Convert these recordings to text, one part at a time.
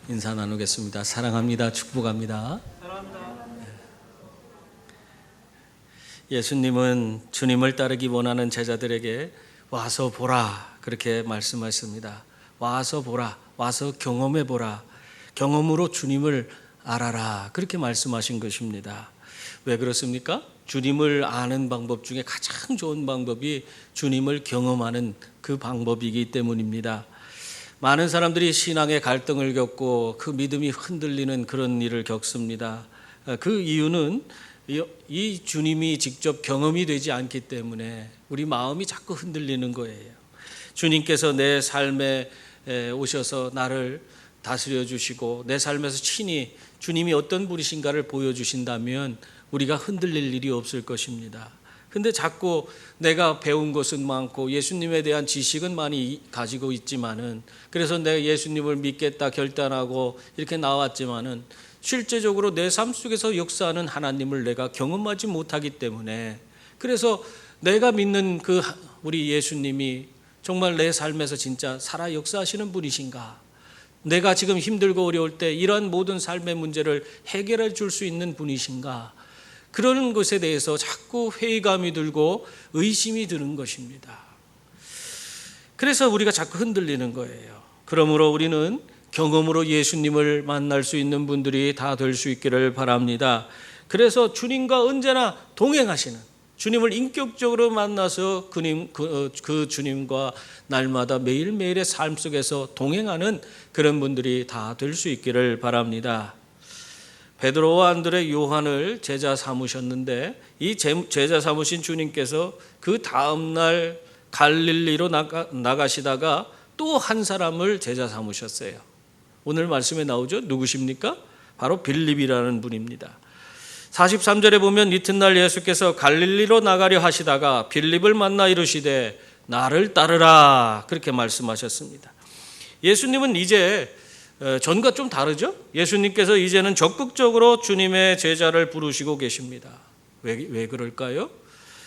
인사 나누겠습니다. 사랑합니다. 축복합니다. 사랑합니다. 예수님은 주님을 따르기 원하는 제자들에게 와서 보라 그렇게 말씀하십니다. 와서 보라, 와서 경험해 보라, 경험으로 주님을 알아라 그렇게 말씀하신 것입니다. 왜 그렇습니까? 주님을 아는 방법 중에 가장 좋은 방법이 주님을 경험하는 그 방법이기 때문입니다. 많은 사람들이 신앙의 갈등을 겪고 그 믿음이 흔들리는 그런 일을 겪습니다. 그 이유는 이 주님이 직접 경험이 되지 않기 때문에 우리 마음이 자꾸 흔들리는 거예요. 주님께서 내 삶에 오셔서 나를 다스려 주시고 내 삶에서 친히 주님이 어떤 분이신가를 보여주신다면 우리가 흔들릴 일이 없을 것입니다. 근데 자꾸 내가 배운 것은 많고 예수님에 대한 지식은 많이 가지고 있지만은 그래서 내가 예수님을 믿겠다 결단하고 이렇게 나왔지만은 실제적으로 내 삶 속에서 역사하는 하나님을 내가 경험하지 못하기 때문에 그래서 내가 믿는 그 우리 예수님이 정말 내 삶에서 진짜 살아 역사하시는 분이신가? 내가 지금 힘들고 어려울 때 이러한 모든 삶의 문제를 해결해 줄 수 있는 분이신가? 그러는 것에 대해서 자꾸 회의감이 들고 의심이 드는 것입니다. 그래서 우리가 자꾸 흔들리는 거예요. 그러므로 우리는 경험으로 예수님을 만날 수 있는 분들이 다 될 수 있기를 바랍니다. 그래서 주님과 언제나 동행하시는, 주님을 인격적으로 만나서 그 주님과 날마다 매일매일의 삶 속에서 동행하는 그런 분들이 다 될 수 있기를 바랍니다. 베드로와 안드레, 요한을 제자 삼으셨는데 이 제자 삼으신 주님께서 그 다음날 갈릴리로 나가시다가 또 한 사람을 제자 삼으셨어요. 오늘 말씀에 나오죠. 누구십니까? 바로 빌립이라는 분입니다. 43절에 보면 이튿날 예수께서 갈릴리로 나가려 하시다가 빌립을 만나 이르시되 나를 따르라 그렇게 말씀하셨습니다. 예수님은 이제 전과 좀 다르죠? 예수님께서 이제는 적극적으로 주님의 제자를 부르시고 계십니다. 왜 그럴까요?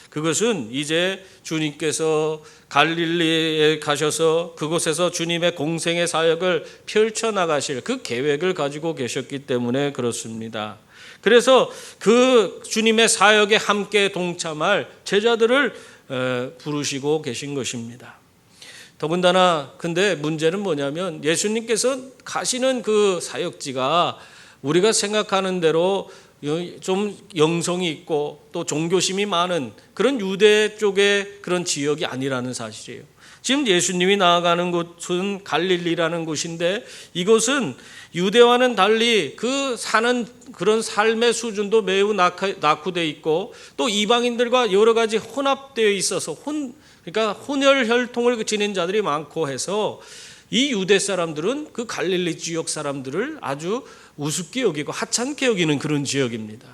그것은 이제 주님께서 갈릴리에 가셔서 그곳에서 주님의 공생의 사역을 펼쳐나가실 그 계획을 가지고 계셨기 때문에 그렇습니다. 그래서 그 주님의 사역에 함께 동참할 제자들을 부르시고 계신 것입니다. 더군다나 근데 문제는 뭐냐면 예수님께서 가시는 그 사역지가 우리가 생각하는 대로 좀 영성이 있고 또 종교심이 많은 그런 유대 쪽의 그런 지역이 아니라는 사실이에요. 지금 예수님이 나아가는 곳은 갈릴리라는 곳인데 이곳은 유대와는 달리 그 사는 그런 삶의 수준도 매우 낙후되어 있고 또 이방인들과 여러 가지 혼합되어 있어서 그러니까 혼혈 혈통을 지닌 자들이 많고 해서 이 유대 사람들은 그 갈릴리 지역 사람들을 아주 우습게 여기고 하찮게 여기는 그런 지역입니다.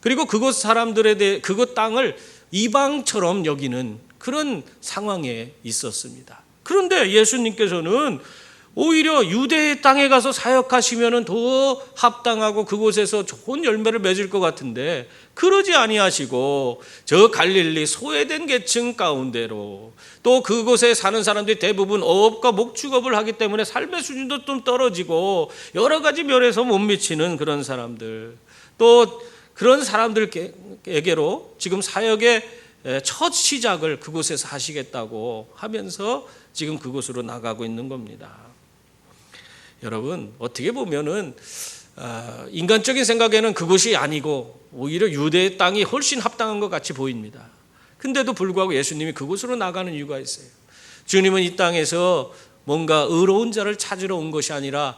그리고 그곳 사람들에 대해 그곳 땅을 이방처럼 여기는 그런 상황에 있었습니다. 그런데 예수님께서는 오히려 유대의 땅에 가서 사역하시면 더 합당하고 그곳에서 좋은 열매를 맺을 것 같은데 그러지 아니하시고 저 갈릴리 소외된 계층 가운데로 또 그곳에 사는 사람들이 대부분 어업과 목축업을 하기 때문에 삶의 수준도 좀 떨어지고 여러 가지 면에서 못 미치는 그런 사람들 또 그런 사람들에게로 지금 사역의 첫 시작을 그곳에서 하시겠다고 하면서 지금 그곳으로 나가고 있는 겁니다. 여러분 어떻게 보면은 인간적인 생각에는 그곳이 아니고 오히려 유대의 땅이 훨씬 합당한 것 같이 보입니다. 근데도 불구하고 예수님이 그곳으로 나가는 이유가 있어요. 주님은 이 땅에서 뭔가 의로운 자를 찾으러 온 것이 아니라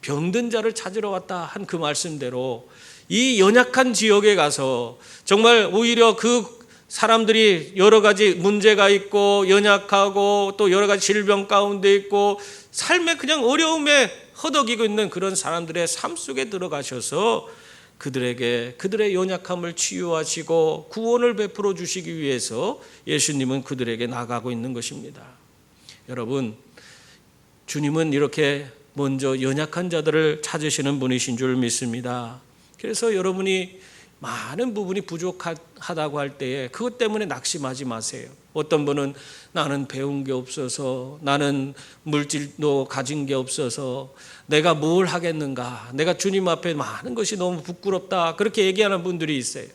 병든 자를 찾으러 왔다 한 그 말씀대로 이 연약한 지역에 가서 정말 오히려 그 사람들이 여러 가지 문제가 있고 연약하고 또 여러 가지 질병 가운데 있고 삶에 그냥 어려움에 허덕이고 있는 그런 사람들의 삶 속에 들어가셔서 그들의 연약함을 치유하시고 구원을 베풀어 주시기 위해서 예수님은 그들에게 나가고 있는 것입니다. 여러분, 주님은 이렇게 먼저 연약한 자들을 찾으시는 분이신 줄 믿습니다. 그래서 여러분이 많은 부분이 부족하다고 할 때에 그것 때문에 낙심하지 마세요. 어떤 분은 나는 배운 게 없어서, 나는 물질도 가진 게 없어서 내가 뭘 하겠는가, 내가 주님 앞에 많은 것이 너무 부끄럽다, 그렇게 얘기하는 분들이 있어요.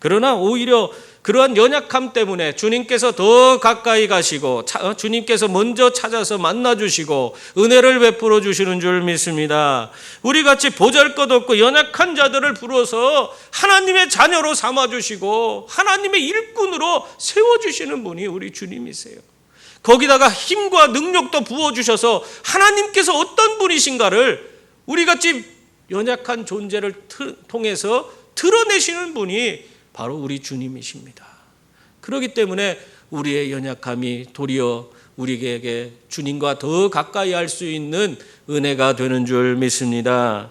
그러나 오히려 그러한 연약함 때문에 주님께서 더 가까이 가시고 주님께서 먼저 찾아서 만나주시고 은혜를 베풀어 주시는 줄 믿습니다. 우리같이 보잘것없고 연약한 자들을 불러서 하나님의 자녀로 삼아주시고 하나님의 일꾼으로 세워주시는 분이 우리 주님이세요. 거기다가 힘과 능력도 부어주셔서 하나님께서 어떤 분이신가를 우리같이 연약한 존재를 통해서 드러내시는 분이 바로 우리 주님이십니다. 그렇기 때문에 우리의 연약함이 도리어 우리에게 주님과 더 가까이 할 수 있는 은혜가 되는 줄 믿습니다.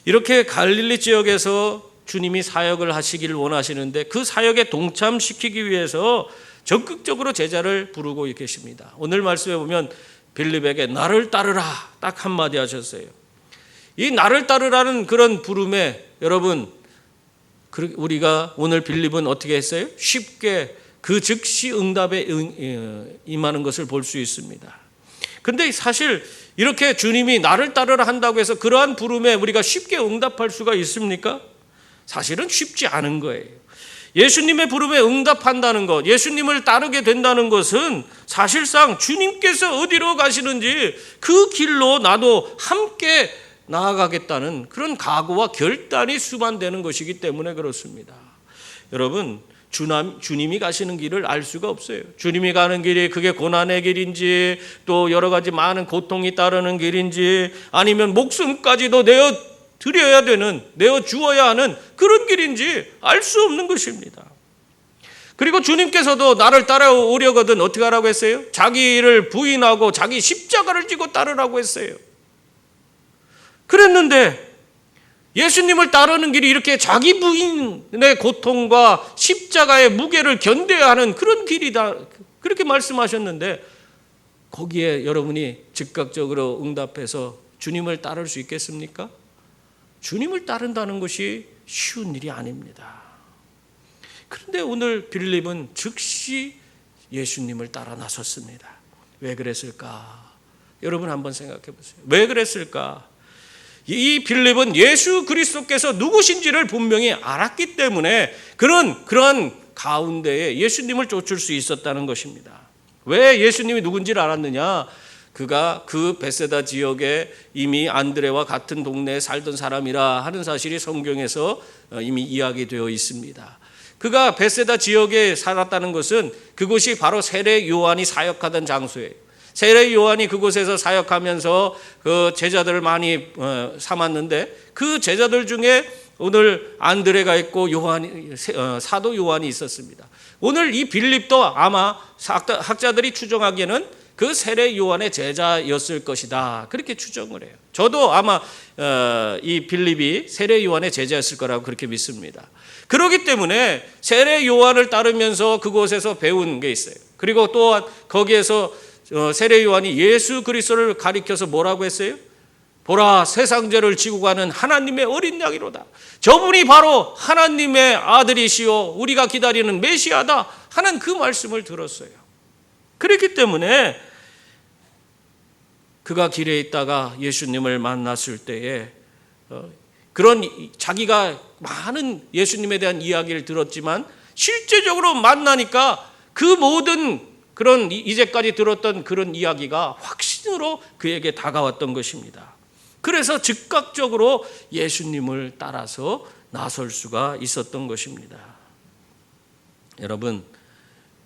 이렇게 갈릴리 지역에서 주님이 사역을 하시기를 원하시는데 그 사역에 동참시키기 위해서 적극적으로 제자를 부르고 계십니다. 오늘 말씀에 보면 빌립에게 나를 따르라 딱 한마디 하셨어요. 이 나를 따르라는 그런 부름에 여러분, 우리가 오늘 빌립은 어떻게 했어요? 쉽게 그 즉시 응답에 임하는 것을 볼 수 있습니다. 근데 사실 이렇게 주님이 나를 따르라 한다고 해서 그러한 부름에 우리가 쉽게 응답할 수가 있습니까? 사실은 쉽지 않은 거예요. 예수님의 부름에 응답한다는 것, 예수님을 따르게 된다는 것은 사실상 주님께서 어디로 가시는지 그 길로 나도 함께 나아가겠다는 그런 각오와 결단이 수반되는 것이기 때문에 그렇습니다. 여러분, 주님이 가시는 길을 알 수가 없어요. 주님이 가는 길이 그게 고난의 길인지 또 여러 가지 많은 고통이 따르는 길인지 아니면 목숨까지도 내어 드려야 되는, 내어 주어야 하는 그런 길인지 알 수 없는 것입니다. 그리고 주님께서도 나를 따라오려거든 어떻게 하라고 했어요? 자기를 부인하고 자기 십자가를 지고 따르라고 했어요. 그랬는데 예수님을 따르는 길이 이렇게 자기 부인의 고통과 십자가의 무게를 견뎌야 하는 그런 길이다, 그렇게 말씀하셨는데 거기에 여러분이 즉각적으로 응답해서 주님을 따를 수 있겠습니까? 주님을 따른다는 것이 쉬운 일이 아닙니다. 그런데 오늘 빌립은 즉시 예수님을 따라 나섰습니다. 왜 그랬을까? 여러분 한번 생각해 보세요. 왜 그랬을까? 이 빌립은 예수 그리스도께서 누구신지를 분명히 알았기 때문에 그러한 가운데에 예수님을 쫓을 수 있었다는 것입니다. 왜 예수님이 누군지를 알았느냐? 그가 그 베세다 지역에 이미 안드레와 같은 동네에 살던 사람이라 하는 사실이 성경에서 이미 이야기되어 있습니다. 그가 베세다 지역에 살았다는 것은 그곳이 바로 세례 요한이 사역하던 장소예요. 세례 요한이 그곳에서 사역하면서 그 제자들을 많이 삼았는데 그 제자들 중에 오늘 안드레가 있고 사도 요한이 있었습니다. 오늘 이 빌립도 아마 학자들이 추정하기에는 그 세례 요한의 제자였을 것이다, 그렇게 추정을 해요. 저도 아마 이 빌립이 세례 요한의 제자였을 거라고 그렇게 믿습니다. 그렇기 때문에 세례 요한을 따르면서 그곳에서 배운 게 있어요. 그리고 또한 거기에서 세례 요한이 예수 그리스도를 가리켜서 뭐라고 했어요? 보라, 세상 죄를 지고 가는 하나님의 어린 양이로다. 저분이 바로 하나님의 아들이시오, 우리가 기다리는 메시아다 하는 그 말씀을 들었어요. 그렇기 때문에 그가 길에 있다가 예수님을 만났을 때에 그런 자기가 많은 예수님에 대한 이야기를 들었지만 실제적으로 만나니까 그 모든 그런 이제까지 들었던 그런 이야기가 확신으로 그에게 다가왔던 것입니다. 그래서 즉각적으로 예수님을 따라서 나설 수가 있었던 것입니다. 여러분,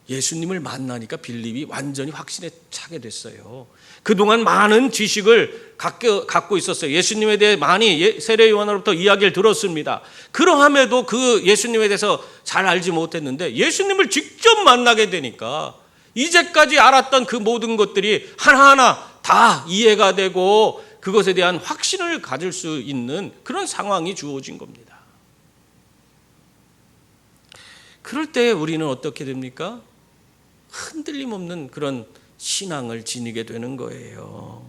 예수님을 만나니까 빌립이 완전히 확신에 차게 됐어요. 그동안 많은 지식을 갖고 있었어요. 예수님에 대해 많이 세례 요한으로부터 이야기를 들었습니다. 그러함에도 그 예수님에 대해서 잘 알지 못했는데 예수님을 직접 만나게 되니까 이제까지 알았던 그 모든 것들이 하나하나 다 이해가 되고 그것에 대한 확신을 가질 수 있는 그런 상황이 주어진 겁니다. 그럴 때 우리는 어떻게 됩니까? 흔들림 없는 그런 신앙을 지니게 되는 거예요.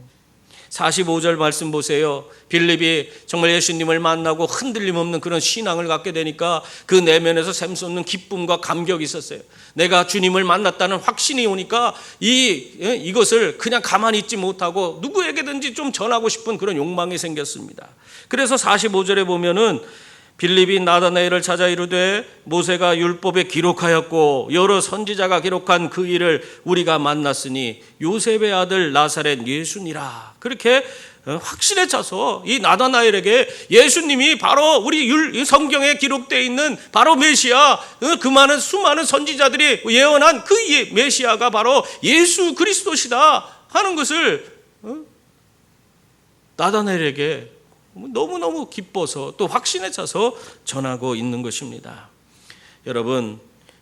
45절 말씀 보세요. 빌립이 정말 예수님을 만나고 흔들림 없는 그런 신앙을 갖게 되니까 그 내면에서 샘솟는 기쁨과 감격이 있었어요. 내가 주님을 만났다는 확신이 오니까 이것을 그냥 가만히 있지 못하고 누구에게든지 좀 전하고 싶은 그런 욕망이 생겼습니다. 그래서 45절에 보면은 빌립이 나다나엘을 찾아 이르되 모세가 율법에 기록하였고 여러 선지자가 기록한 그 일을 우리가 만났으니 요셉의 아들 나사렛 예수니라. 그렇게 확신에 차서 이 나다나엘에게 예수님이 바로 우리 성경에 기록되어 있는 바로 메시아, 그 많은 수많은 선지자들이 예언한 그 메시아가 바로 예수 그리스도시다 하는 것을 나다나엘에게 너무너무 기뻐서 또 확신에 차서 전하고 있는 것입니다. 여러분,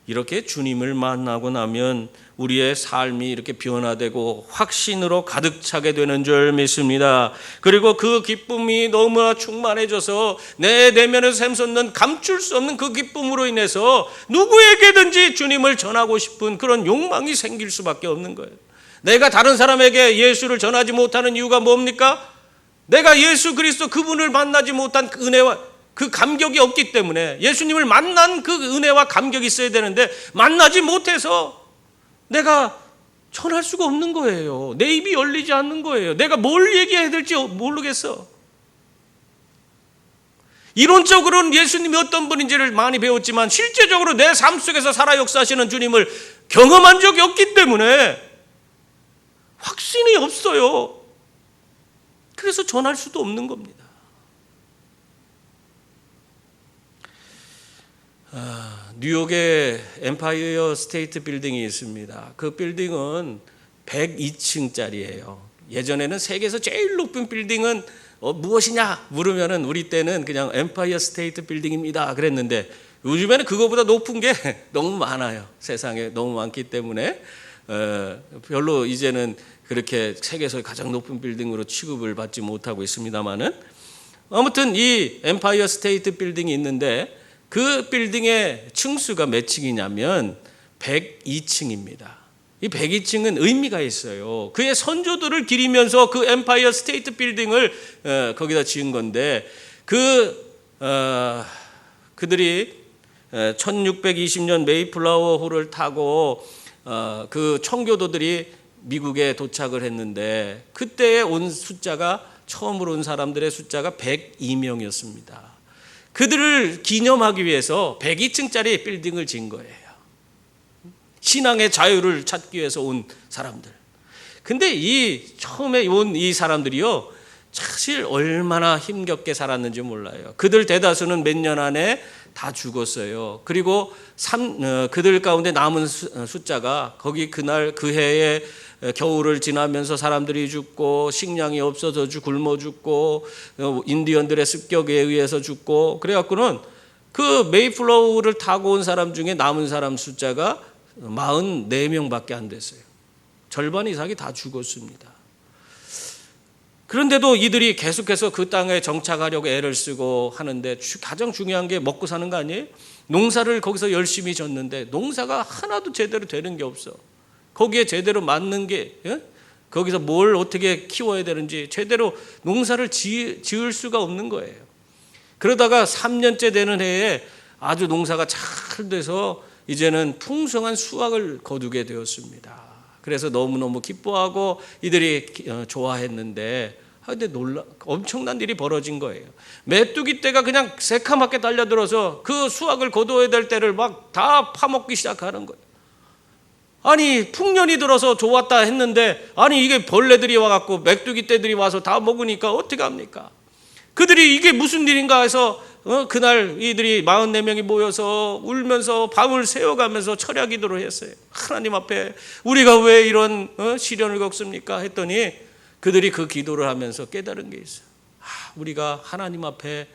이렇게 주님을 만나고 나면 우리의 삶이 이렇게 변화되고 확신으로 가득 차게 되는 줄 믿습니다. 그리고 그 기쁨이 너무나 충만해져서 내 내면에서 샘솟는 감출 수 없는 그 기쁨으로 인해서 누구에게든지 주님을 전하고 싶은 그런 욕망이 생길 수밖에 없는 거예요. 내가 다른 사람에게 예수를 전하지 못하는 이유가 뭡니까? 내가 예수 그리스도 그분을 만나지 못한 그 은혜와 그 감격이 없기 때문에, 예수님을 만난 그 은혜와 감격이 있어야 되는데 만나지 못해서 내가 전할 수가 없는 거예요. 내 입이 열리지 않는 거예요. 내가 뭘 얘기해야 될지 모르겠어. 이론적으로는 예수님이 어떤 분인지를 많이 배웠지만 실제적으로 내 삶 속에서 살아 역사하시는 주님을 경험한 적이 없기 때문에 확신이 없어요. 그래서 전할 수도 없는 겁니다. 뉴욕에 엠파이어 스테이트 빌딩이 있습니다. 그 빌딩은 102층짜리예요. 예전에는 세계에서 제일 높은 빌딩은 무엇이냐 물으면은 우리 때는 그냥 엠파이어 스테이트 빌딩입니다 그랬는데, 요즘에는 그거보다 높은 게 너무 많아요. 세상에 너무 많기 때문에 별로 이제는 그렇게 세계에서 가장 높은 빌딩으로 취급을 받지 못하고 있습니다만은, 아무튼 이 엠파이어 스테이트 빌딩이 있는데 그 빌딩의 층수가 몇 층이냐면 102층입니다. 이 102층은 의미가 있어요. 그의 선조들을 기리면서 그 엠파이어 스테이트 빌딩을 거기다 지은 건데, 그들이 1620년 메이플라워 호를 타고 그 청교도들이 미국에 도착을 했는데, 그때에 온 숫자가, 처음으로 온 사람들의 숫자가 102명이었습니다. 그들을 기념하기 위해서 102층짜리 빌딩을 지은 거예요. 신앙의 자유를 찾기 위해서 온 사람들. 근데 처음에 온 이 사람들이요, 사실 얼마나 힘겹게 살았는지 몰라요. 그들 대다수는 몇 년 안에 다 죽었어요. 그리고 그들 가운데 남은 숫자가, 거기 그날 그 해에 겨울을 지나면서 사람들이 죽고 식량이 없어서 굶어 죽고 인디언들의 습격에 의해서 죽고, 그래갖고는 그 메이플라워를 타고 온 사람 중에 남은 사람 숫자가 44명밖에 안 됐어요. 절반 이상이 다 죽었습니다. 그런데도 이들이 계속해서 그 땅에 정착하려고 애를 쓰고 하는데, 가장 중요한 게 먹고 사는 거 아니에요? 농사를 거기서 열심히 졌는데 농사가 하나도 제대로 되는 게 없어. 거기에 제대로 맞는 게, 거기서 뭘 어떻게 키워야 되는지 제대로 농사를 지을 수가 없는 거예요. 그러다가 3년째 되는 해에 아주 농사가 잘 돼서 이제는 풍성한 수확을 거두게 되었습니다. 그래서 너무너무 기뻐하고 이들이 좋아했는데, 근데 엄청난 일이 벌어진 거예요. 메뚜기 떼가 그냥 새카맣게 달려들어서 그 수확을 거두어야 될 때를 막 다 파먹기 시작하는 거예요. 아니, 풍년이 들어서 좋았다 했는데, 아니 이게 벌레들이 와갖고 메뚜기 떼들이 와서 다 먹으니까 어떻게 합니까? 그들이 이게 무슨 일인가 해서 그날 이들이 44명이 모여서 울면서 밤을 새워가면서 철야 기도를 했어요. 하나님 앞에 우리가 왜 이런 시련을 겪습니까? 했더니 그들이 그 기도를 하면서 깨달은 게 있어요. 우리가 하나님 앞에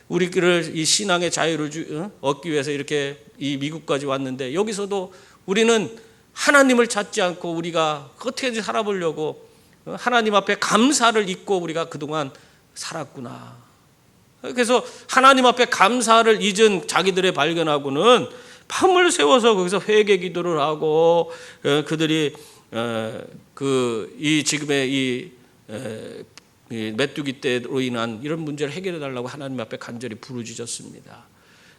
우리를 이 신앙의 자유를 얻기 위해서 이렇게 이 미국까지 왔는데, 여기서도 우리는 하나님을 찾지 않고 우리가 어떻게든지 살아보려고 하나님 앞에 감사를 잊고 우리가 그동안 살았구나. 그래서 하나님 앞에 감사를 잊은 자기들의 발견하고는 밤을 새워서 거기서 회개 기도를 하고, 그들이 지금의 이 메뚜기 떼로 인한 이런 문제를 해결해 달라고 하나님 앞에 간절히 부르짖었습니다.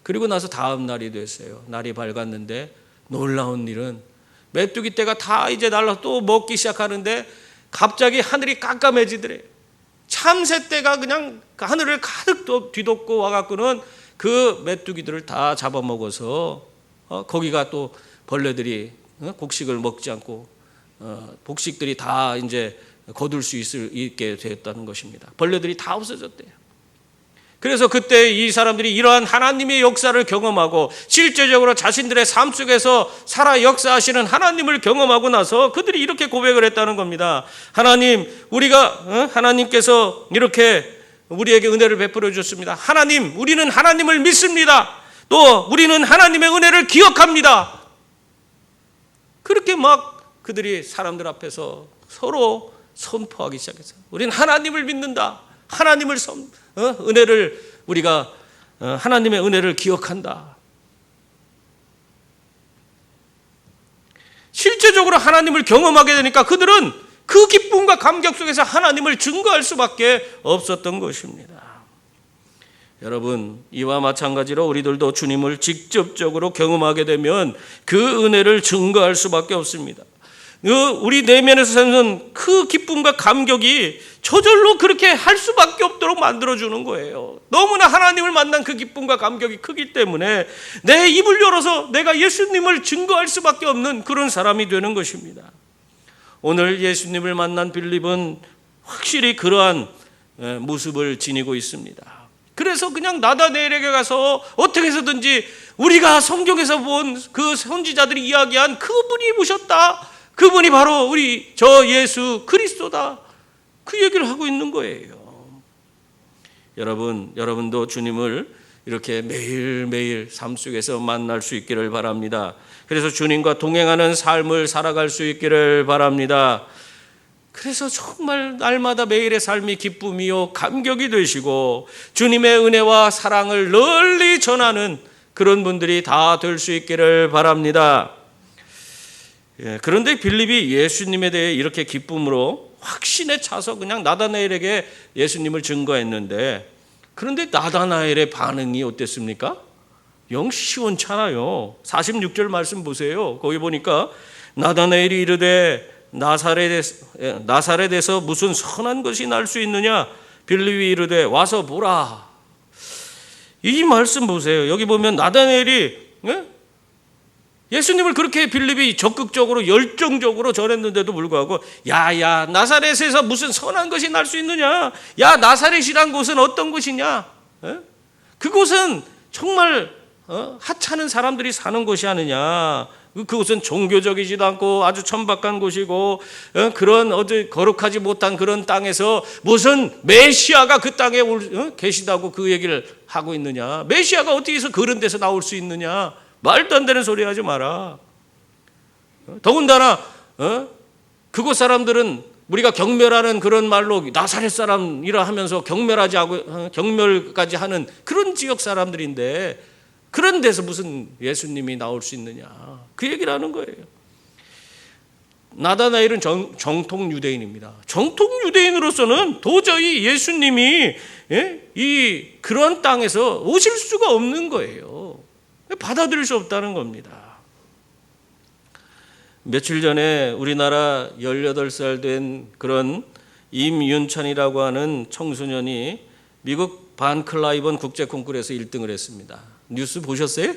그리고 나서 다음 날이 됐어요. 날이 밝았는데 놀라운 일은 메뚜기 떼가 다 이제 날라 또 먹기 시작하는데 갑자기 하늘이 깜깜해지더래요. 참새 떼가 그냥 하늘을 가득 뒤덮고 와갖고는 그 메뚜기들을 다 잡아먹어서 거기가 또 벌레들이 곡식을 먹지 않고 곡식들이 다 이제 거둘 수 있게 되었다는 것입니다. 벌레들이 다 없어졌대요. 그래서 그때 이 사람들이 이러한 하나님의 역사를 경험하고 실제적으로 자신들의 삶 속에서 살아 역사하시는 하나님을 경험하고 나서 그들이 이렇게 고백을 했다는 겁니다. 하나님, 하나님께서 이렇게 우리에게 은혜를 베풀어 주셨습니다. 하나님, 우리는 하나님을 믿습니다. 또 우리는 하나님의 은혜를 기억합니다. 그렇게 막 그들이 사람들 앞에서 서로 선포하기 시작했어요. 우리는 하나님을 믿는다. 하나님을 은혜를 우리가 하나님의 은혜를 기억한다. 실제적으로 하나님을 경험하게 되니까 그들은 그 기쁨과 감격 속에서 하나님을 증거할 수밖에 없었던 것입니다. 여러분, 이와 마찬가지로 우리들도 주님을 직접적으로 경험하게 되면 그 은혜를 증거할 수밖에 없습니다. 우리 내면에서 생기는 그 기쁨과 감격이 저절로 그렇게 할 수밖에 없도록 만들어주는 거예요. 너무나 하나님을 만난 그 기쁨과 감격이 크기 때문에 내 입을 열어서 내가 예수님을 증거할 수밖에 없는 그런 사람이 되는 것입니다. 오늘 예수님을 만난 빌립은 확실히 그러한 모습을 지니고 있습니다. 그래서 그냥 나다나엘에게 가서 어떻게 해서든지 우리가 성경에서 본 그 선지자들이 이야기한 그분이 오셨다. 그분이 바로 저 예수 그리스도다. 그 얘기를 하고 있는 거예요. 여러분도 주님을 이렇게 매일매일 삶 속에서 만날 수 있기를 바랍니다. 그래서 주님과 동행하는 삶을 살아갈 수 있기를 바랍니다. 그래서 정말 날마다 매일의 삶이 기쁨이요 감격이 되시고 주님의 은혜와 사랑을 널리 전하는 그런 분들이 다 될 수 있기를 바랍니다. 그런데 빌립이 예수님에 대해 이렇게 기쁨으로 확신에 차서 그냥 나다나엘에게 예수님을 증거했는데, 그런데 나다나엘의 반응이 어땠습니까? 영 시원찮아요. 46절 말씀 보세요. 거기 보니까 나다나엘이 이르되 나사렛에서 무슨 선한 것이 날 수 있느냐? 빌립이 이르되 와서 보라. 이 말씀 보세요. 여기 보면 나다나엘이 예수님을 그렇게 빌립이 적극적으로 열정적으로 전했는데도 불구하고 야야 나사렛에서 무슨 선한 것이 날 수 있느냐? 야 나사렛이란 곳은 어떤 곳이냐? 그곳은 정말 하찮은 사람들이 사는 곳이 아니냐? 그곳은 종교적이지도 않고 아주 천박한 곳이고 그런 거룩하지 못한 그런 땅에서 무슨 메시아가 그 땅에 계시다고 그 얘기를 하고 있느냐? 메시아가 어떻게 해서 그런 데서 나올 수 있느냐? 말도 안 되는 소리 하지 마라. 더군다나 그곳 사람들은 우리가 경멸하는 그런 말로 나사렛 사람이라 하면서 경멸까지 하는 그런 지역 사람들인데 그런 데서 무슨 예수님이 나올 수 있느냐, 그 얘기를 하는 거예요. 나다나엘은 정통 유대인입니다. 정통 유대인으로서는 도저히 예수님이 그런 땅에서 오실 수가 없는 거예요. 받아들일 수 없다는 겁니다. 며칠 전에 우리나라 18살 된 그런 임윤찬이라고 하는 청소년이 미국 반 클라이번 국제 콩쿠르에서 1등을 했습니다. 뉴스 보셨어요?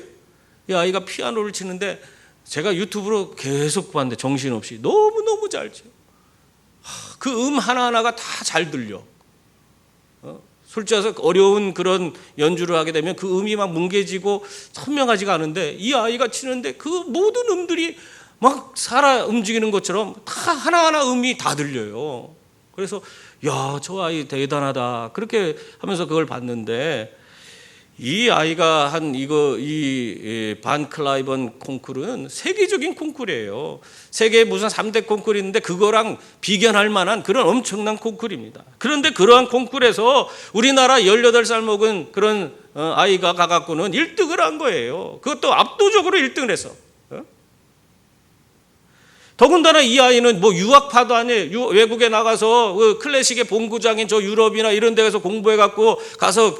이 아이가 피아노를 치는데 제가 유튜브로 계속 봤는데 정신없이 너무너무 잘 쳐요. 그 하나하나가 다 잘 들려. 솔직히 해서 어려운 그런 연주를 하게 되면 그 음이 막 뭉개지고 선명하지가 않은데 이 아이가 치는데 그 모든 음들이 막 살아 움직이는 것처럼 다 하나하나 음이 다 들려요. 그래서 야, 저 아이 대단하다 그렇게 하면서 그걸 봤는데, 이 아이가 한 이 반 클라이번 콩쿠르는 세계적인 콩쿠르예요. 세계 무슨 3대 콩쿠르인데 그거랑 비견할 만한 그런 엄청난 콩쿠르입니다. 그런데 그러한 콩쿠르에서 우리나라 18살 먹은 그런 아이가 가갖고는 1등을 한 거예요. 그것도 압도적으로 1등을 해서. 더군다나 이 아이는 뭐 유학파도 아니에요. 외국에 나가서 그 클래식의 본고장인 저 유럽이나 이런 데 가서 공부해갖고 가서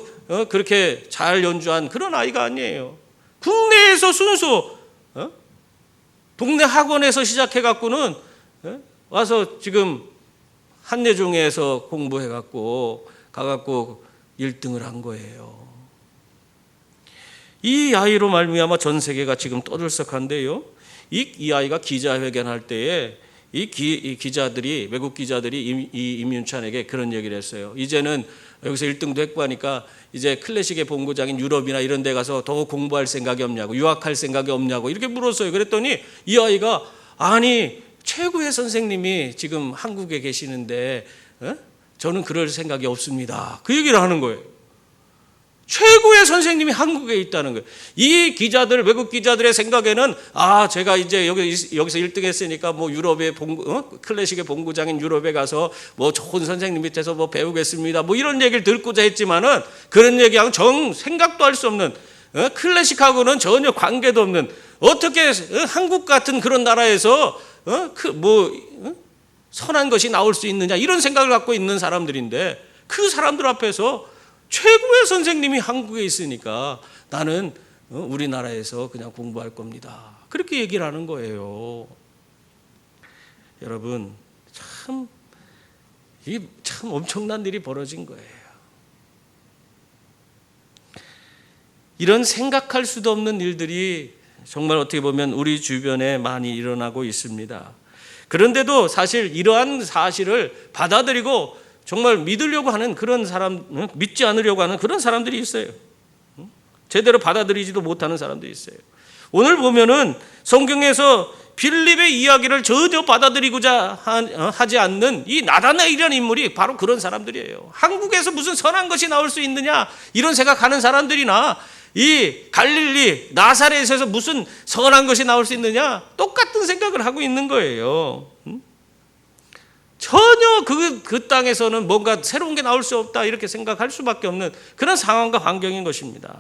그렇게 잘 연주한 그런 아이가 아니에요. 국내에서 순수 동네 학원에서 시작해갖고는 와서 지금 한예종에서 공부해갖고 가갖고 1등을 한 거예요. 이 아이로 말미암아 전 세계가 지금 떠들썩한데요. 이 아이가 기자회견할 때에 이 기자들이 외국 기자들이 이 임윤찬에게 그런 얘기를 했어요. 이제는 여기서 1등도 했고 하니까 이제 클래식의 본고장인 유럽이나 이런 데 가서 더 공부할 생각이 없냐고, 유학할 생각이 없냐고 이렇게 물었어요. 그랬더니 이 아이가 아니 최고의 선생님이 지금 한국에 계시는데 저는 그럴 생각이 없습니다. 그 얘기를 하는 거예요. 최고의 선생님이 한국에 있다는 거예요. 이 기자들, 외국 기자들의 생각에는 제가 이제 여기서 1등 했으니까 뭐 유럽의 클래식의 본고장인 유럽에 가서 뭐 좋은 선생님 밑에서 뭐 배우겠습니다. 뭐 이런 얘기를 듣고자 했지만은 그런 얘기하고 생각도 할 수 없는 클래식하고는 전혀 관계도 없는 어떻게 한국 같은 그런 나라에서 선한 것이 나올 수 있느냐 이런 생각을 갖고 있는 사람들인데 그 사람들 앞에서 최고의 선생님이 한국에 있으니까 나는 우리나라에서 그냥 공부할 겁니다. 그렇게 얘기를 하는 거예요. 여러분 참 엄청난 일이 벌어진 거예요. 이런 생각할 수도 없는 일들이 정말 어떻게 보면 우리 주변에 많이 일어나고 있습니다. 그런데도 사실 이러한 사실을 받아들이고 정말 믿으려고 하는 그런 사람, 믿지 않으려고 하는 그런 사람들이 있어요. 제대로 받아들이지도 못하는 사람들이 있어요. 오늘 보면은 성경에서 빌립의 이야기를 전혀 받아들이고자 하지 않는 이 나다나엘이라는 인물이 바로 그런 사람들이에요. 한국에서 무슨 선한 것이 나올 수 있느냐 이런 생각하는 사람들이나 이 갈릴리 나사렛에서 무슨 선한 것이 나올 수 있느냐 똑같은 생각을 하고 있는 거예요. 전혀 그 땅에서는 뭔가 새로운 게 나올 수 없다 이렇게 생각할 수밖에 없는 그런 상황과 환경인 것입니다.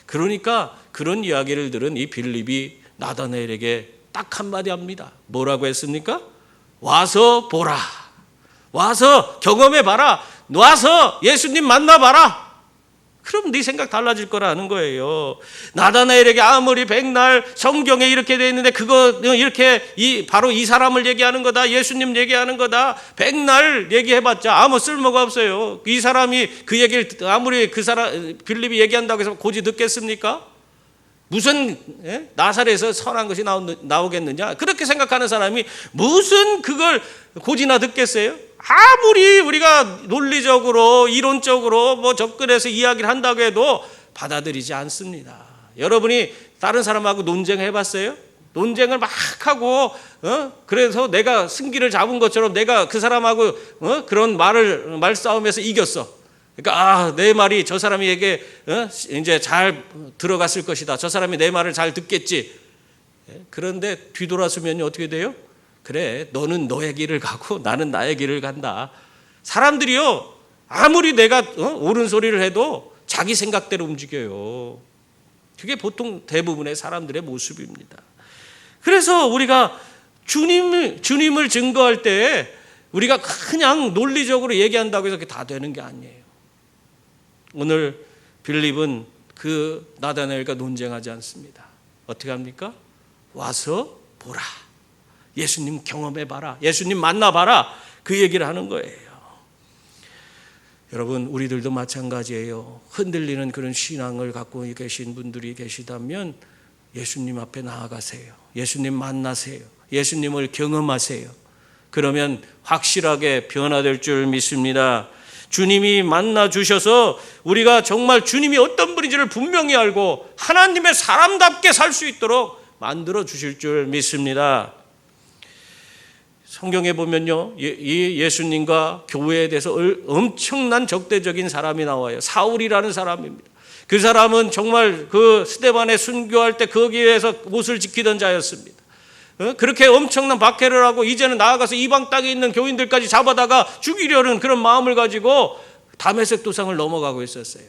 그러니까 그런 이야기를 들은 이 빌립이 나다나엘에게 딱 한마디 합니다. 뭐라고 했습니까? 와서 보라. 와서 경험해봐라. 와서 예수님 만나봐라. 그럼 네 생각 달라질 거라는 거예요. 나다나엘에게 아무리 백날 성경에 이렇게 되어 있는데 그거 이렇게 바로 이 사람을 얘기하는 거다. 예수님 얘기하는 거다. 백날 얘기해봤자 아무 쓸모가 없어요. 이 사람이 그 얘기를 아무리 빌립이 얘기한다고 해서 고지 듣겠습니까? 무슨 나사렛에서 선한 것이 나오겠느냐? 그렇게 생각하는 사람이 무슨 그걸 고지나 듣겠어요? 아무리 우리가 논리적으로 이론적으로 뭐 접근해서 이야기를 한다고 해도 받아들이지 않습니다. 여러분이 다른 사람하고 논쟁해 봤어요? 논쟁을 막 하고 그래서 내가 승기를 잡은 것처럼 내가 그 사람하고 그런 말싸움에서 이겼어. 그러니까 내 말이 저 사람에게 이제 잘 들어갔을 것이다. 저 사람이 내 말을 잘 듣겠지. 그런데 뒤돌아서면 어떻게 돼요? 그래, 너는 너의 길을 가고 나는 나의 길을 간다. 사람들이요, 아무리 내가 옳은 소리를 해도 자기 생각대로 움직여요. 그게 보통 대부분의 사람들의 모습입니다. 그래서 우리가 주님을 증거할 때 우리가 그냥 논리적으로 얘기한다고 해서 그게 다 되는 게 아니에요. 오늘 빌립은 그 나다나엘과 논쟁하지 않습니다. 어떻게 합니까? 와서 보라. 예수님 경험해봐라. 예수님 만나봐라. 그 얘기를 하는 거예요. 여러분 우리들도 마찬가지예요. 흔들리는 그런 신앙을 갖고 계신 분들이 계시다면 예수님 앞에 나아가세요. 예수님 만나세요. 예수님을 경험하세요. 그러면 확실하게 변화될 줄 믿습니다. 주님이 만나 주셔서 우리가 정말 주님이 어떤 분인지를 분명히 알고 하나님의 사람답게 살 수 있도록 만들어 주실 줄 믿습니다. 성경에 보면요, 이 예수님과 교회에 대해서 엄청난 적대적인 사람이 나와요. 사울이라는 사람입니다. 그 사람은 정말 그 스데반에 순교할 때 거기에서 옷을 지키던 자였습니다. 그렇게 엄청난 박해를 하고 이제는 나아가서 이방 땅에 있는 교인들까지 잡아다가 죽이려는 그런 마음을 가지고 다메섹 도상을 넘어가고 있었어요.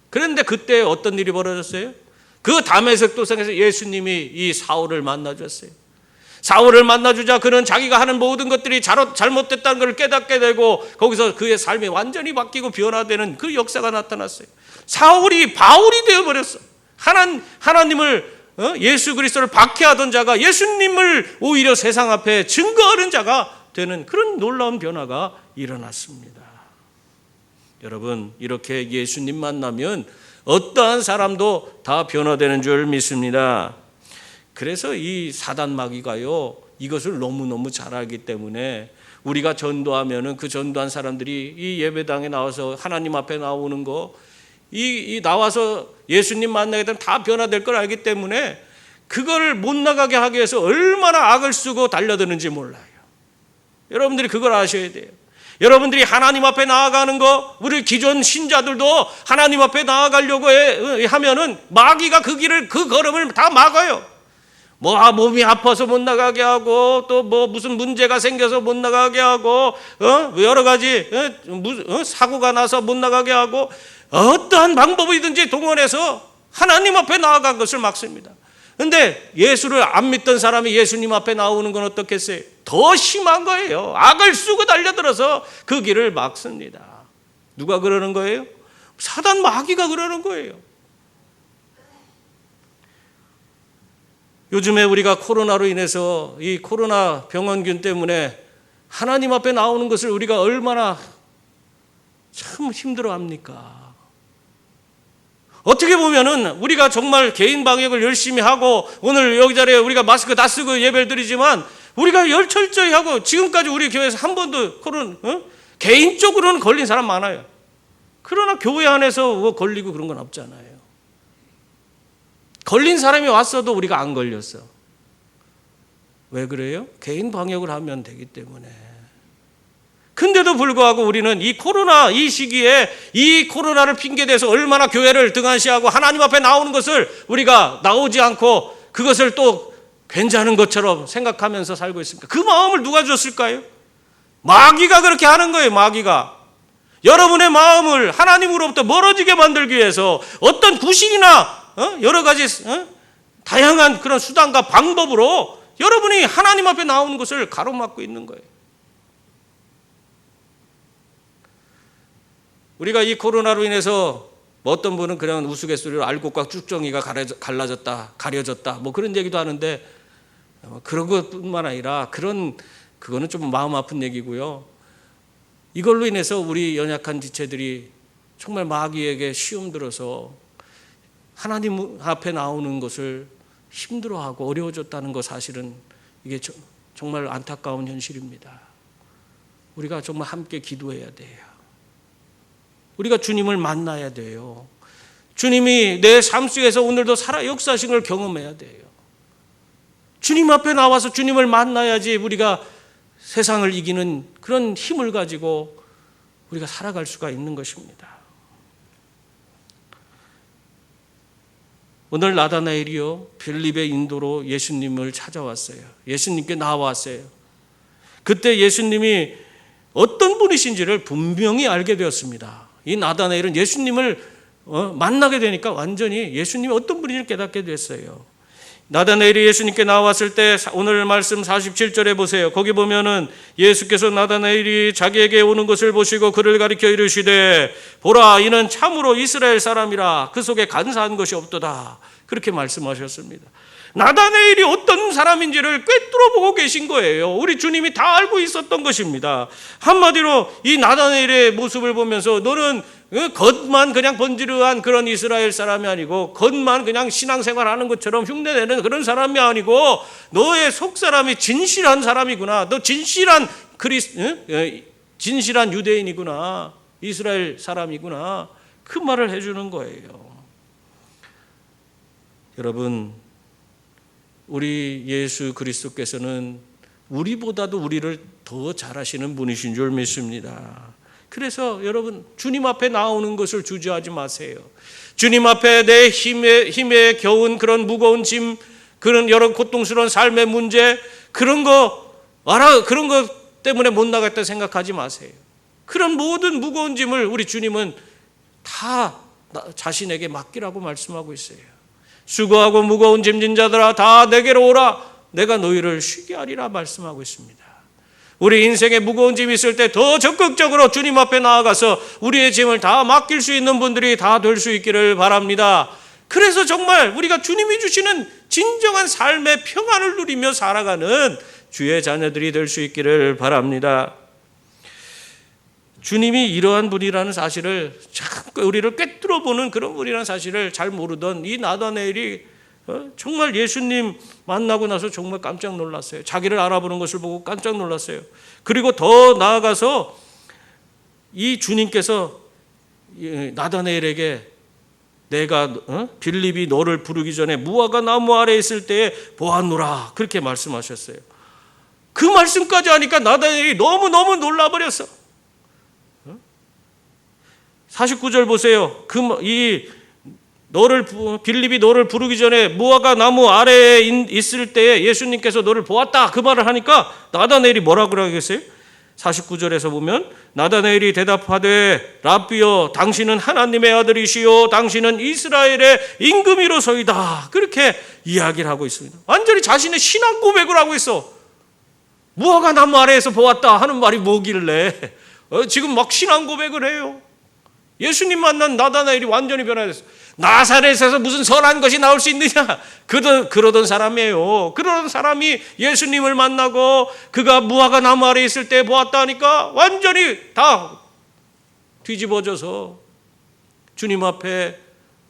그런데 그때 어떤 일이 벌어졌어요? 그 다메섹 도상에서 예수님이 이 사울을 만나줬어요. 사울을 만나주자 그는 자기가 하는 모든 것들이 잘못됐다는 것을 깨닫게 되고 거기서 그의 삶이 완전히 바뀌고 변화되는 그 역사가 나타났어요. 사울이 바울이 되어버렸어. 하나님을 예수 그리스도를 박해하던 자가 예수님을 오히려 세상 앞에 증거하는 자가 되는 그런 놀라운 변화가 일어났습니다. 여러분, 이렇게 예수님 만나면 어떠한 사람도 다 변화되는 줄 믿습니다. 그래서 이 사단 마귀가요, 이것을 너무너무 잘 알기 때문에 우리가 전도하면은 그 전도한 사람들이 이 예배당에 나와서 하나님 앞에 나오는 거, 나와서 예수님 만나게 되면 다 변화될 걸 알기 때문에 그걸 못 나가게 하기 위해서 얼마나 악을 쓰고 달려드는지 몰라요. 여러분들이 그걸 아셔야 돼요. 여러분들이 하나님 앞에 나아가는 거, 우리 기존 신자들도 하나님 앞에 나아가려고 하면은 마귀가 그 걸음을 다 막아요. 몸이 아파서 못 나가게 하고, 또 무슨 문제가 생겨서 못 나가게 하고, 여러 가지 사고가 나서 못 나가게 하고, 어떠한 방법이든지 동원해서 하나님 앞에 나아간 것을 막습니다. 그런데 예수를 안 믿던 사람이 예수님 앞에 나오는 건 어떻겠어요? 더 심한 거예요. 악을 쓰고 달려들어서 그 길을 막습니다. 누가 그러는 거예요? 사단 마귀가 그러는 거예요. 요즘에 우리가 코로나로 인해서 이 코로나 병원균 때문에 하나님 앞에 나오는 것을 우리가 얼마나 참 힘들어합니까? 어떻게 보면은 우리가 정말 개인 방역을 열심히 하고 오늘 여기 자리에 우리가 마스크 다 쓰고 예배를 드리지만 우리가 철저히 하고 지금까지 우리 교회에서 한 번도 개인적으로는 걸린 사람 많아요. 그러나 교회 안에서 걸리고 그런 건 없잖아요. 걸린 사람이 왔어도 우리가 안 걸렸어. 왜 그래요? 개인 방역을 하면 되기 때문에. 근데도 불구하고 우리는 이 시기에 이 코로나를 핑계대서 얼마나 교회를 등한시하고 하나님 앞에 나오는 것을 우리가 나오지 않고 그것을 또 괜찮은 것처럼 생각하면서 살고 있습니다. 그 마음을 누가 줬을까요? 마귀가 그렇게 하는 거예요. 마귀가. 여러분의 마음을 하나님으로부터 멀어지게 만들기 위해서 어떤 구실이나 여러 가지 다양한 그런 수단과 방법으로 여러분이 하나님 앞에 나오는 것을 가로막고 있는 거예요. 우리가 이 코로나로 인해서 어떤 분은 그냥 우스갯소리로 알곡과 쭉정이가 가려졌다 뭐 그런 얘기도 하는데 그런 것뿐만 아니라 그거는 좀 마음 아픈 얘기고요. 이걸로 인해서 우리 연약한 지체들이 정말 마귀에게 시험 들어서 하나님 앞에 나오는 것을 힘들어하고 어려워졌다는 것, 사실은 이게 정말 안타까운 현실입니다. 우리가 정말 함께 기도해야 돼요. 우리가 주님을 만나야 돼요. 주님이 내 삶 속에서 오늘도 역사하신 걸 경험해야 돼요. 주님 앞에 나와서 주님을 만나야지 우리가 세상을 이기는 그런 힘을 가지고 우리가 살아갈 수가 있는 것입니다. 오늘 나다나엘이요, 빌립의 인도로 예수님을 찾아왔어요. 예수님께 나왔어요. 그때 예수님이 어떤 분이신지를 분명히 알게 되었습니다. 이 나다나엘은 예수님을 만나게 되니까 완전히 예수님이 어떤 분인지를 깨닫게 됐어요. 나다나엘이 예수님께 나왔을 때 오늘 말씀 47절에 보세요. 거기 보면은 예수께서 나다나엘이 자기에게 오는 것을 보시고 그를 가리켜 이르시되 보라, 이는 참으로 이스라엘 사람이라 그 속에 간사한 것이 없도다. 그렇게 말씀하셨습니다. 나다나엘이 어떤 사람인지를 꿰뚫어 보고 계신 거예요. 우리 주님이 다 알고 있었던 것입니다. 한마디로 이 나다나엘의 모습을 보면서 너는 겉만 그냥 번지르한 그런 이스라엘 사람이 아니고 겉만 그냥 신앙생활하는 것처럼 흉내내는 그런 사람이 아니고 너의 속사람이 진실한 사람이구나. 너 진실한 진실한 유대인이구나. 이스라엘 사람이구나. 그 말을 해주는 거예요. 여러분, 우리 예수 그리스도께서는 우리보다도 우리를 더 잘하시는 분이신 줄 믿습니다. 그래서 여러분, 주님 앞에 나오는 것을 주저하지 마세요. 주님 앞에 내 힘에 겨운 그런 무거운 짐, 그런 여러 고통스러운 삶의 문제, 그런 거 때문에 못 나갔다 생각하지 마세요. 그런 모든 무거운 짐을 우리 주님은 다 자신에게 맡기라고 말씀하고 있어요. 수고하고 무거운 짐진 자들아 다 내게로 오라. 내가 너희를 쉬게 하리라 말씀하고 있습니다. 우리 인생에 무거운 짐이 있을 때 더 적극적으로 주님 앞에 나아가서 우리의 짐을 다 맡길 수 있는 분들이 다 될 수 있기를 바랍니다. 그래서 정말 우리가 주님이 주시는 진정한 삶의 평안을 누리며 살아가는 주의 자녀들이 될 수 있기를 바랍니다. 주님이 이러한 분이라는 사실을 자꾸 우리를 꿰뚫어 보는 그런 분이라는 사실을 잘 모르던 이 나다나엘이 정말 예수님 만나고 나서 정말 깜짝 놀랐어요. 자기를 알아보는 것을 보고 깜짝 놀랐어요. 그리고 더 나아가서 이 주님께서 나다나엘에게 내가 빌립이 너를 부르기 전에 무화과 나무 아래에 있을 때에 보았노라 그렇게 말씀하셨어요. 그 말씀까지 하니까 나다나엘이 너무너무 놀라버렸어. 49절 보세요. 빌립이 너를 부르기 전에 무화과 나무 아래에 있을 때에 예수님께서 너를 보았다 그 말을 하니까 나다나엘이 뭐라고 그러겠어요? 49절에서 보면 나다나엘이 대답하되 라삐여 당신은 하나님의 아들이시요 당신은 이스라엘의 임금이로소이다 그렇게 이야기를 하고 있습니다. 완전히 자신의 신앙 고백을 하고 있어. 무화과 나무 아래에서 보았다 하는 말이 뭐길래 지금 막 신앙 고백을 해요. 예수님 만난 나다나엘이 완전히 변화됐어요. 나사렛에서 무슨 선한 것이 나올 수 있느냐? 그러던 사람이에요. 그러던 사람이 예수님을 만나고 그가 무화과 나무 아래에 있을 때 보았다 하니까 완전히 다 뒤집어져서 주님 앞에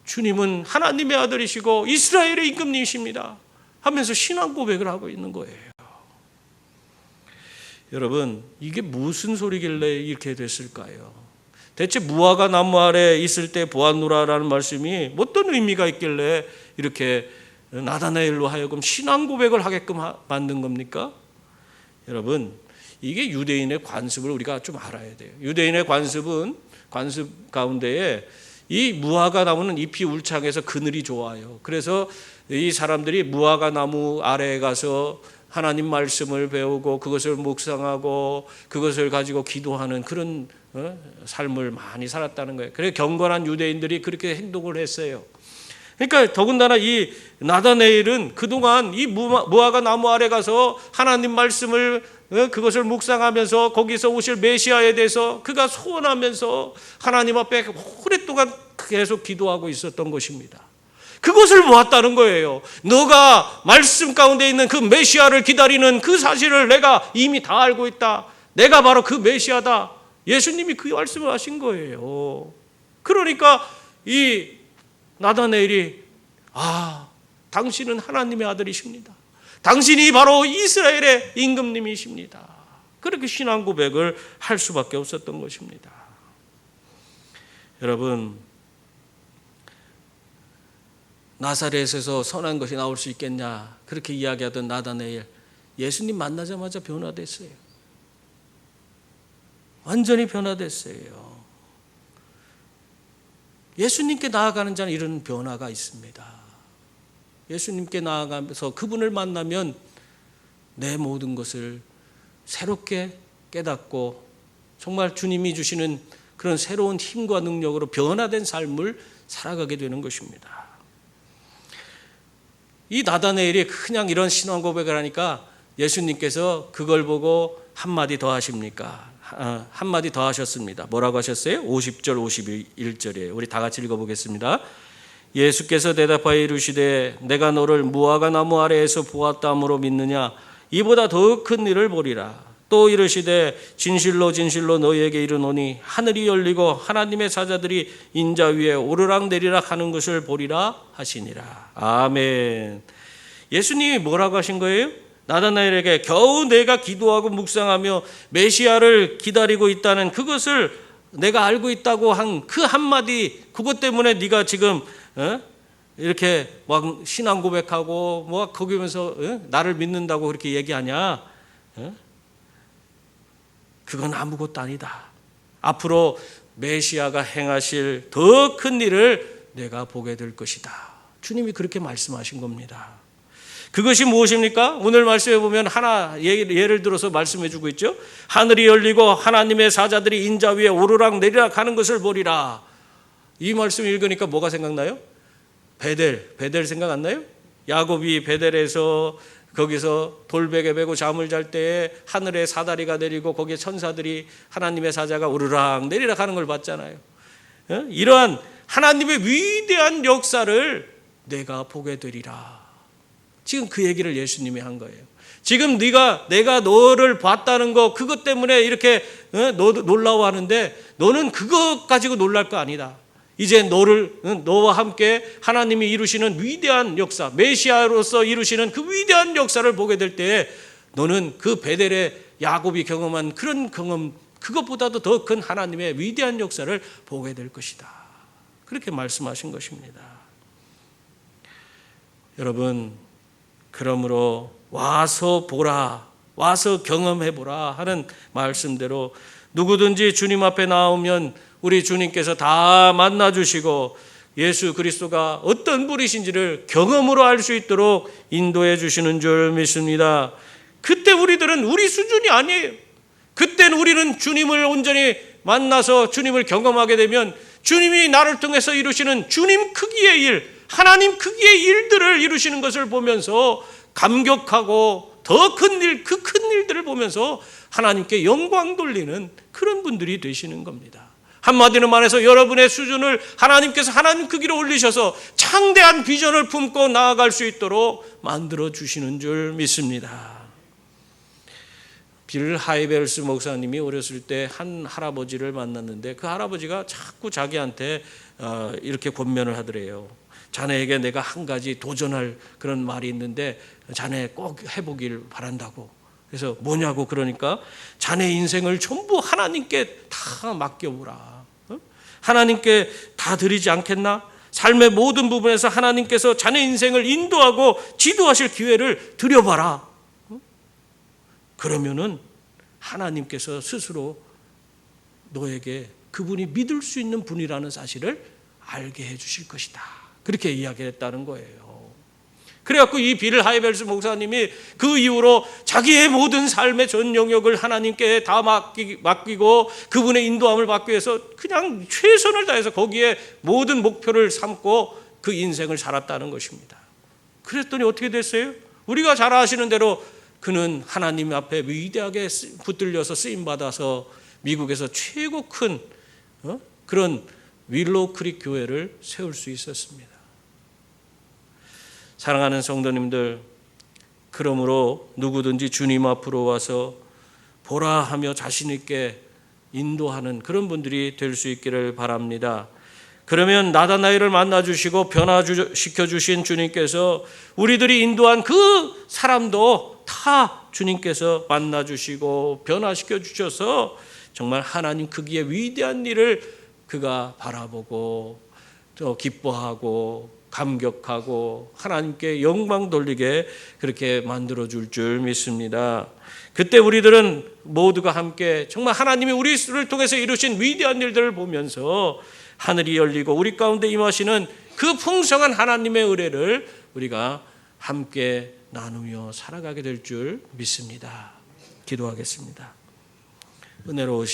주님은 하나님의 아들이시고 이스라엘의 임금님이십니다 하면서 신앙 고백을 하고 있는 거예요. 여러분, 이게 무슨 소리길래 이렇게 됐을까요? 대체 무화과 나무 아래 있을 때 보았노라라는 말씀이 어떤 의미가 있길래 이렇게 나다나엘로 하여금 신앙 고백을 하게끔 만든 겁니까? 여러분, 이게 유대인의 관습을 우리가 좀 알아야 돼요. 유대인의 관습 가운데에 이 무화과 나무는 잎이 울창해서 그늘이 좋아요. 그래서 이 사람들이 무화과 나무 아래에 가서 하나님 말씀을 배우고 그것을 묵상하고 그것을 가지고 기도하는 그런 삶을 많이 살았다는 거예요. 그래서 경건한 유대인들이 그렇게 행동을 했어요. 그러니까 더군다나 이 나다나엘은 그동안 이 무화과 나무 아래 가서 하나님 말씀을 그것을 묵상하면서 거기서 오실 메시아에 대해서 그가 소원하면서 하나님 앞에 오랫동안 계속 기도하고 있었던 것입니다. 그것을 보았다는 거예요. 너가 말씀 가운데 있는 그 메시아를 기다리는 그 사실을 내가 이미 다 알고 있다. 내가 바로 그 메시아다. 예수님이 그 말씀을 하신 거예요. 그러니까 이 나다나엘이 당신은 하나님의 아들이십니다. 당신이 바로 이스라엘의 임금님이십니다. 그렇게 신앙 고백을 할 수밖에 없었던 것입니다. 여러분, 나사렛에서 선한 것이 나올 수 있겠냐 그렇게 이야기하던 나다나엘, 예수님 만나자마자 변화됐어요. 완전히 변화됐어요. 예수님께 나아가는 자는 이런 변화가 있습니다. 예수님께 나아가면서 그분을 만나면 내 모든 것을 새롭게 깨닫고 정말 주님이 주시는 그런 새로운 힘과 능력으로 변화된 삶을 살아가게 되는 것입니다. 이 나다나엘이 그냥 이런 신앙 고백을 하니까 예수님께서 그걸 보고 한마디 더 하십니까? 한마디 더 하셨습니다. 뭐라고 하셨어요? 50절 51절이에요. 우리 다 같이 읽어보겠습니다. 예수께서 대답하여 이르시되 내가 너를 무화과 나무 아래에서 보았다므로 믿느냐? 이보다 더 큰 일을 보리라. 또 이르시되 진실로 진실로 너희에게 이르노니 하늘이 열리고 하나님의 사자들이 인자 위에 오르락내리락 하는 것을 보리라 하시니라. 아멘. 예수님이 뭐라고 하신 거예요? 나다나엘에게 겨우 내가 기도하고 묵상하며 메시아를 기다리고 있다는 그것을 내가 알고 있다고 한 그 한마디, 그것 때문에 네가 지금 이렇게 막 신앙 고백하고 뭐 거기면서 나를 믿는다고 그렇게 얘기하냐? 그건 아무것도 아니다. 앞으로 메시아가 행하실 더 큰 일을 내가 보게 될 것이다. 주님이 그렇게 말씀하신 겁니다. 그것이 무엇입니까? 오늘 말씀에 보면 하나 예를 들어서 말씀해 주고 있죠. 하늘이 열리고 하나님의 사자들이 인자 위에 오르락 내리락 하는 것을 보리라. 이 말씀 읽으니까 뭐가 생각나요? 베델 생각 안 나요? 야곱이 베델에서 거기서 돌베개 베고 잠을 잘 때에 하늘에 사다리가 내리고 거기에 천사들이 하나님의 사자가 우르락 내리락 하는 걸 봤잖아요. 이러한 하나님의 위대한 역사를 내가 보게 되리라. 지금 그 얘기를 예수님이 한 거예요. 지금 내가 너를 봤다는 거 그것 때문에 이렇게 놀라워하는데 너는 그것 가지고 놀랄 거 아니다. 이제 너와 함께 하나님이 이루시는 위대한 역사, 메시아로서 이루시는 그 위대한 역사를 보게 될 때에 너는 그 베델의 야곱이 경험한 그런 경험, 그것보다도 더 큰 하나님의 위대한 역사를 보게 될 것이다. 그렇게 말씀하신 것입니다. 여러분, 그러므로 와서 보라, 와서 경험해 보라 하는 말씀대로 누구든지 주님 앞에 나오면 우리 주님께서 다 만나주시고 예수 그리스도가 어떤 분이신지를 경험으로 알 수 있도록 인도해 주시는 줄 믿습니다. 그때 우리들은 우리 수준이 아니에요. 그때는 우리는 주님을 온전히 만나서 주님을 경험하게 되면 주님이 나를 통해서 이루시는 주님 크기의 일, 하나님 크기의 일들을 이루시는 것을 보면서 감격하고 더 큰 일, 그 큰 일들을 보면서 하나님께 영광 돌리는 그런 분들이 되시는 겁니다. 한마디로 말해서 여러분의 수준을 하나님께서 하나님 크기로 올리셔서 창대한 비전을 품고 나아갈 수 있도록 만들어 주시는 줄 믿습니다. 빌 하이벨스 목사님이 어렸을 때 한 할아버지를 만났는데 그 할아버지가 자꾸 자기한테 이렇게 권면을 하더래요. 자네에게 내가 한 가지 도전할 그런 말이 있는데 자네 꼭 해보길 바란다고. 그래서 뭐냐고 그러니까 자네 인생을 전부 하나님께 다 맡겨보라. 하나님께 다 드리지 않겠나? 삶의 모든 부분에서 하나님께서 자네 인생을 인도하고 지도하실 기회를 드려봐라. 그러면은 하나님께서 스스로 너에게 그분이 믿을 수 있는 분이라는 사실을 알게 해 주실 것이다. 그렇게 이야기했다는 거예요. 그래갖고 이 빌 하이벨스 목사님이 그 이후로 자기의 모든 삶의 전 영역을 하나님께 다 맡기고 그분의 인도함을 받기 위해서 그냥 최선을 다해서 거기에 모든 목표를 삼고 그 인생을 살았다는 것입니다. 그랬더니 어떻게 됐어요? 우리가 잘 아시는 대로 그는 하나님 앞에 위대하게 붙들려서 쓰임받아서 미국에서 최고 큰 그런 윌로우 크릭 교회를 세울 수 있었습니다. 사랑하는 성도님들, 그러므로 누구든지 주님 앞으로 와서 보라 하며 자신 있게 인도하는 그런 분들이 될 수 있기를 바랍니다. 그러면 나다나엘을 만나주시고 변화시켜주신 주님께서 우리들이 인도한 그 사람도 다 주님께서 만나주시고 변화시켜주셔서 정말 하나님 크기의 위대한 일을 그가 바라보고 또 기뻐하고 감격하고 하나님께 영광 돌리게 그렇게 만들어줄 줄 믿습니다. 그때 우리들은 모두가 함께 정말 하나님이 우리를 통해서 이루신 위대한 일들을 보면서 하늘이 열리고 우리 가운데 임하시는 그 풍성한 하나님의 은혜를 우리가 함께 나누며 살아가게 될 줄 믿습니다. 기도하겠습니다. 은혜로우신